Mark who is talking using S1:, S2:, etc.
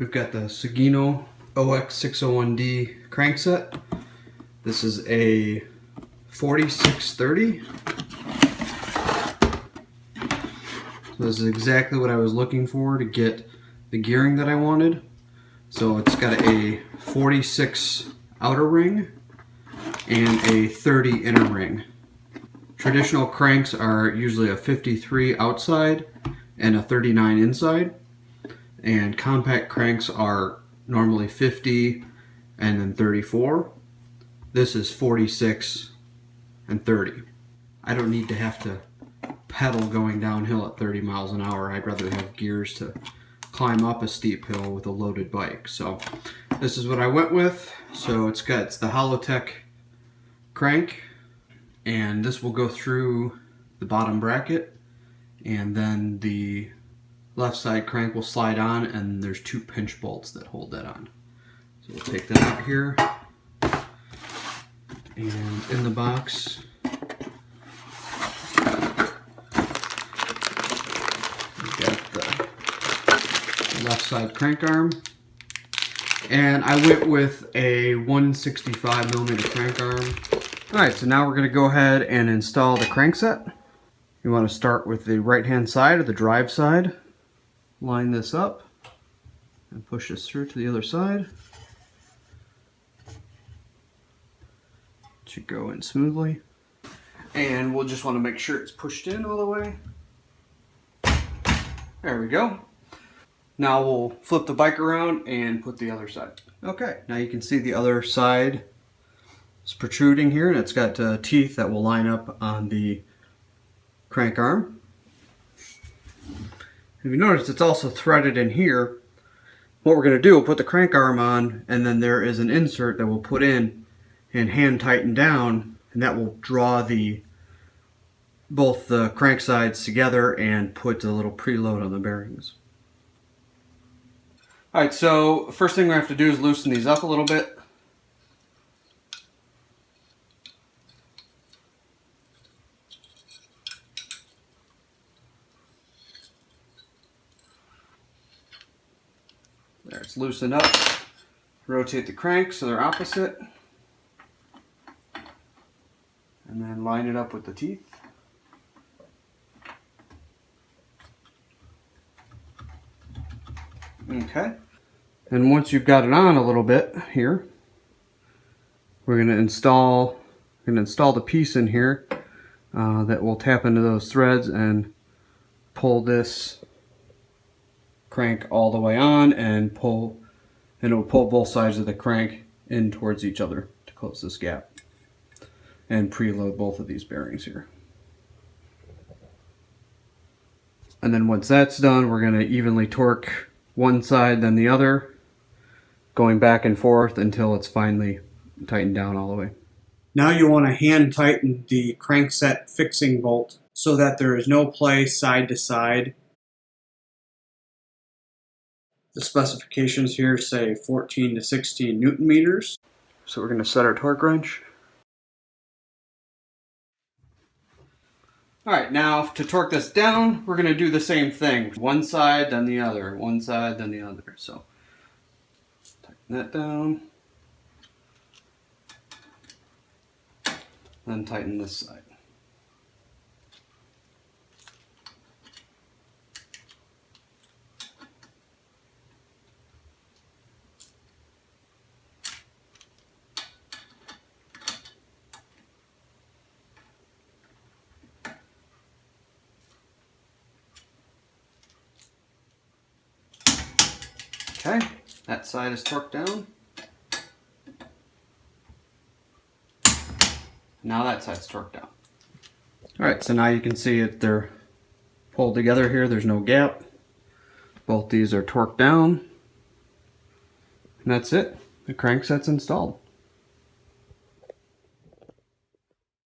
S1: We've got the Sugino OX601D crankset. This is a 4630. So this is exactly what I was looking for to get the gearing that I wanted. So it's got a 46 outer ring and a 30 inner ring. Traditional cranks are usually a 53 outside and a 39 inside. And compact cranks are normally 50 and then 34. This is 46 and 30. I don't need to have to pedal going downhill at 30 miles an hour. I'd rather have gears to climb up a steep hill with a loaded bike. So this is what I went with. So it's the Holotech crank, and this will go through the bottom bracket, and then the left side crank will slide on, and there's 2 pinch bolts that hold that on. So we'll take that out here, and in the box we've got the left side crank arm, and I went with a 165mm crank arm. Alright, so now we're going to go ahead and install the crankset. You want to start with the right hand side or the drive side. Line this up and push this through to the other side. It should go in smoothly. And we'll just want to make sure it's pushed in all the way. There we go. Now we'll flip the bike around and put the other side. Okay, now you can see the other side is protruding here, and it's got teeth that will line up on the crank arm. If you notice, it's also threaded in here. What we're going to do, we'll put the crank arm on, and then there is an insert that we'll put in and hand tighten down, and that will draw both the crank sides together and put a little preload on the bearings. Alright, so first thing we have to do is loosen these up a little bit. There, it's loosened up. Rotate the cranks so they're opposite. And then line it up with the teeth. Okay. And once you've got it on a little bit here, we're going to install the piece in here that will tap into those threads and pull this crank all the way on, and it will pull both sides of the crank in towards each other to close this gap and preload both of these bearings here. And then once that's done, we're going to evenly torque one side then the other, going back and forth until it's finally tightened down all the way. Now you want to hand tighten the crankset fixing bolt so that there is no play side to side. The specifications here say 14 to 16 Newton meters. So we're going to set our torque wrench. Alright, now to torque this down, we're going to do the same thing. One side, then the other. One side, then the other. So tighten that down. Then tighten this side. Okay, that side is torqued down. Now that side's torqued down. Alright, so now you can see it, they're pulled together here, there's no gap. Both these are torqued down. And that's it. The crankset's installed.